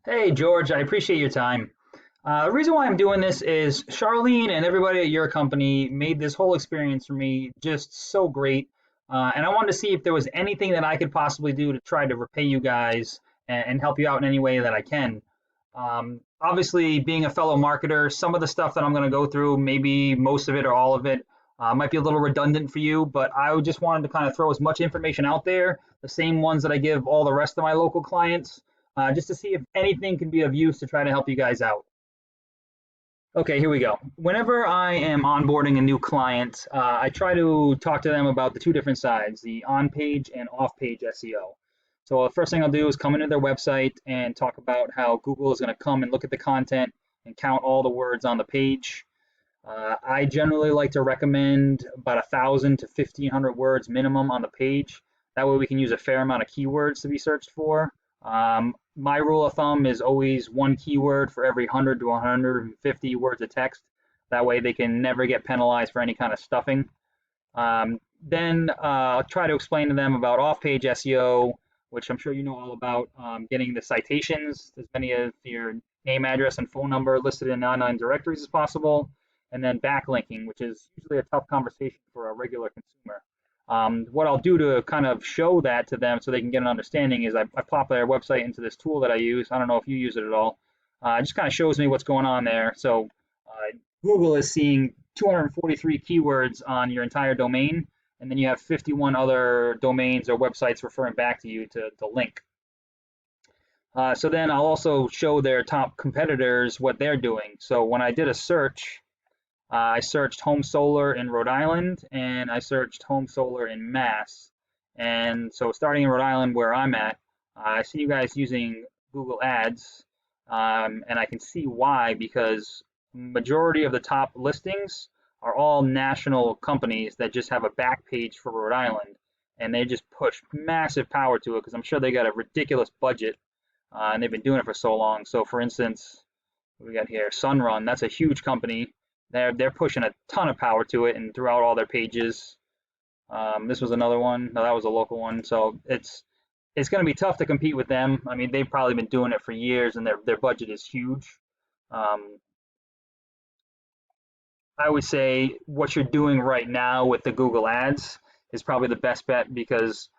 Hey, George, I appreciate your time. The reason why I'm doing this is Charlene and everybody at your company made this whole experience for me just so great. And I wanted to see if there was anything that I could possibly do to try to repay you guys and help you out in any way that I can. Obviously, being a fellow marketer, some of the stuff that I'm going to go through, maybe most of it or all of it, might be a little redundant for you, but I just wanted to kind of throw as much information out there, the same ones that I give all the rest of my local clients, just to see if anything can be of use to try to help you guys out. Okay, here we go. Whenever I am onboarding a new client, I try to talk to them about the two different sides, the on-page and off-page SEO. So the first thing I'll do is come into their website and talk about how Google is going to come and look at the content and count all the words on the page. I generally like to recommend about 1,000 to 1,500 words minimum on the page. That way we can use a fair amount of keywords to be searched for. My rule of thumb is always one keyword for every 100 to 150 words of text. That way they can never get penalized for any kind of stuffing. Then I'll try to explain to them about off-page SEO, which I'm sure you know all about, getting the citations, as many of your name, address, and phone number listed in online directories as possible, and then backlinking, which is usually a tough conversation for a regular consumer. What I'll do to kind of show that to them so they can get an understanding is I plop their website into this tool that I use. I don't know if you use it at all. It just kind of shows me what's going on there. So Google is seeing 243 keywords on your entire domain, and then you have 51 other domains or websites referring back to you to link. So then I'll also show their top competitors what they're doing. So when I did a search, I searched home solar in Rhode Island and I searched home solar in Mass. And so starting in Rhode Island where I'm at, I see you guys using Google Ads, and I can see why, because majority of the top listings are all national companies that just have a back page for Rhode Island, and they just push massive power to it because I'm sure they got a ridiculous budget, and they've been doing it for so long. So for instance, what we got here, Sunrun, that's a huge company. They're pushing a ton of power to it and throughout all their pages. This was another one. No, that was a local one. So it's going to be tough to compete with them. I mean, they've probably been doing it for years, and their budget is huge. Um, I would say what you're doing right now with the Google Ads is probably the best bet, because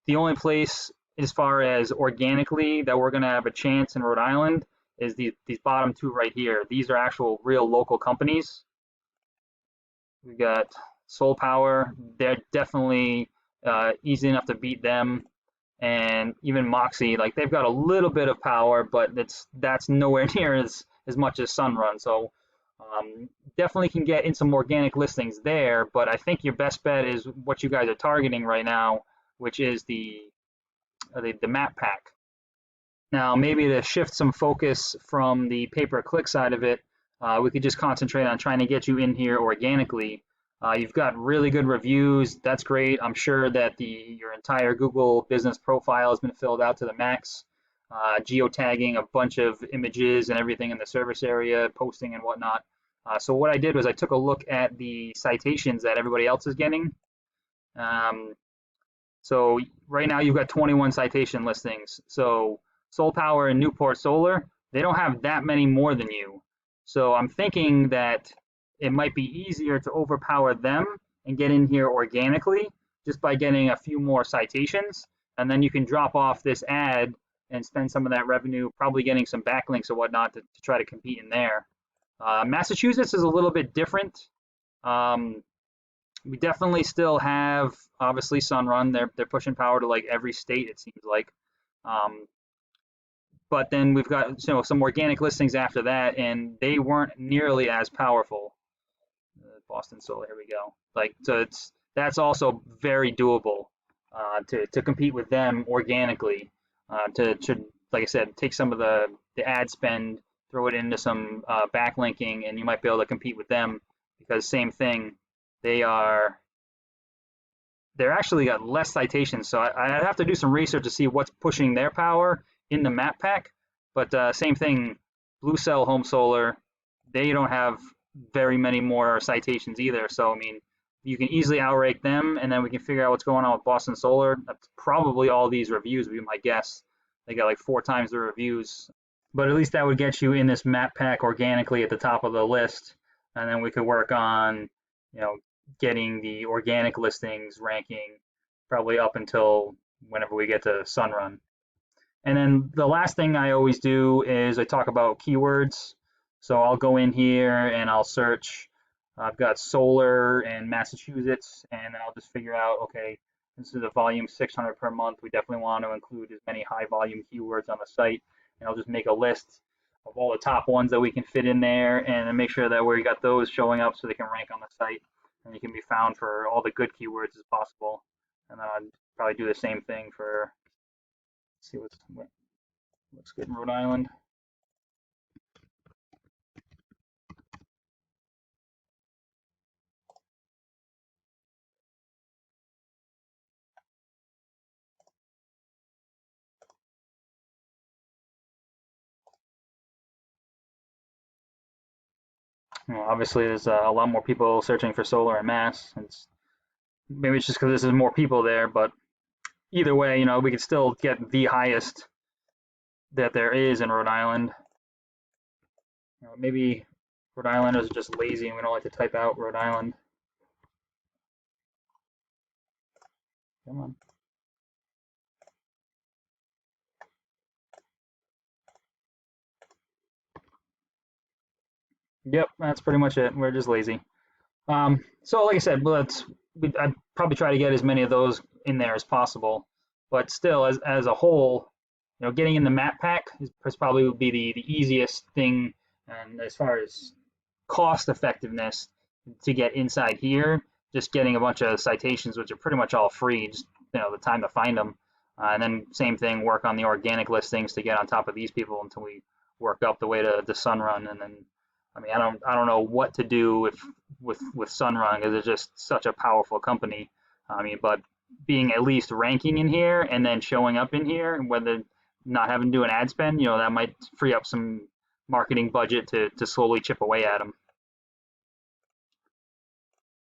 the only place as far as organically that we're going to have a chance in Rhode Island is these bottom two right here. These are actual real local companies. We got Soul Power. They're definitely easy enough to beat them, and even Moxie. Like, they've got a little bit of power, but that's nowhere near as much as Sunrun. So definitely can get in some organic listings there. But I think your best bet is what you guys are targeting right now, which is the map pack. Now, maybe to shift some focus from the pay-per-click side of it, we could just concentrate on trying to get you in here organically. You've got really good reviews. That's great. I'm sure that your entire Google business profile has been filled out to the max, geotagging a bunch of images and everything in the service area, posting and whatnot. So what I did was I took a look at the citations that everybody else is getting. So right now you've got 21 citation listings. So Soul Power and Newport Solar, they don't have that many more than you. So I'm thinking that it might be easier to overpower them and get in here organically just by getting a few more citations. And then you can drop off this ad and spend some of that revenue probably getting some backlinks or whatnot to try to compete in there. Massachusetts is a little bit different. We definitely still have, obviously, Sunrun. They're pushing power to like every state, it seems like. But then we've got some organic listings after that, and they weren't nearly as powerful. Boston Solar, here we go. Like, so that's also very doable to compete with them organically. To like I said, take some of the ad spend, throw it into some backlinking, and you might be able to compete with them, because same thing, they're actually got less citations. So I'd have to do some research to see what's pushing their power in the map pack. But same thing, Blue Cell Home Solar, they don't have very many more citations either. So, I mean, you can easily outrank them, and then we can figure out what's going on with Boston Solar. That's probably all these reviews would be my guess. They got like 4 times the reviews. but at least that would get you in this map pack organically at the top of the list, and then we could work on, you know, getting the organic listings ranking probably up until whenever we get to Sunrun. And then the last thing I always do is I talk about keywords. So I'll go in here and I'll search. I've got solar in Massachusetts, and then I'll just figure out, okay, this is a volume 600 per month. We definitely want to include as many high volume keywords on the site. And I'll just make a list of all the top ones that we can fit in there, and then make sure that we got those showing up so they can rank on the site and you can be found for all the good keywords as possible. And then I'd probably do the same thing for, let's see what looks good in Rhode Island. You know, obviously, there's a lot more people searching for solar in Mass. Maybe it's just because there's more people there, but either way, you know, we could still get the highest that there is in Rhode Island. You know, maybe Rhode Islanders are just lazy and we don't like to type out Rhode Island. Come on. Yep, that's pretty much it. We're just lazy. So like I said, I'd probably try to get as many of those in there as possible. But still, as a whole, you know, getting in the map pack is probably would be the easiest thing. And as far as cost effectiveness to get inside here, just getting a bunch of citations, which are pretty much all free, just, you know, the time to find them. And then same thing, work on the organic listings to get on top of these people until we work up the way to the Sunrun. And then, I mean, I don't know what to do with Sunrun because it's just such a powerful company. I mean, but being at least ranking in here and then showing up in here, whether not having to do an ad spend, you know, that might free up some marketing budget to slowly chip away at them.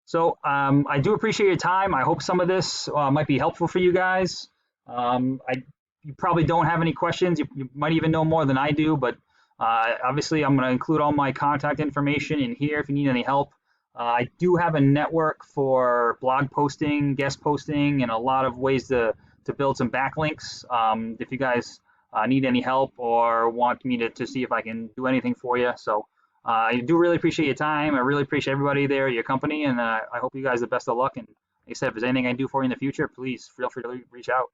So I do appreciate your time. I hope some of this might be helpful for you guys. You probably don't have any questions. You might even know more than I do, but obviously I'm going to include all my contact information in here if you need any help. I do have a network for blog posting, guest posting, and a lot of ways to build some backlinks. If you guys need any help or want me to see if I can do anything for you. So I do really appreciate your time. I really appreciate everybody there at your company, and I hope you guys the best of luck. And like I said, if there's anything I can do for you in the future, please feel free to reach out.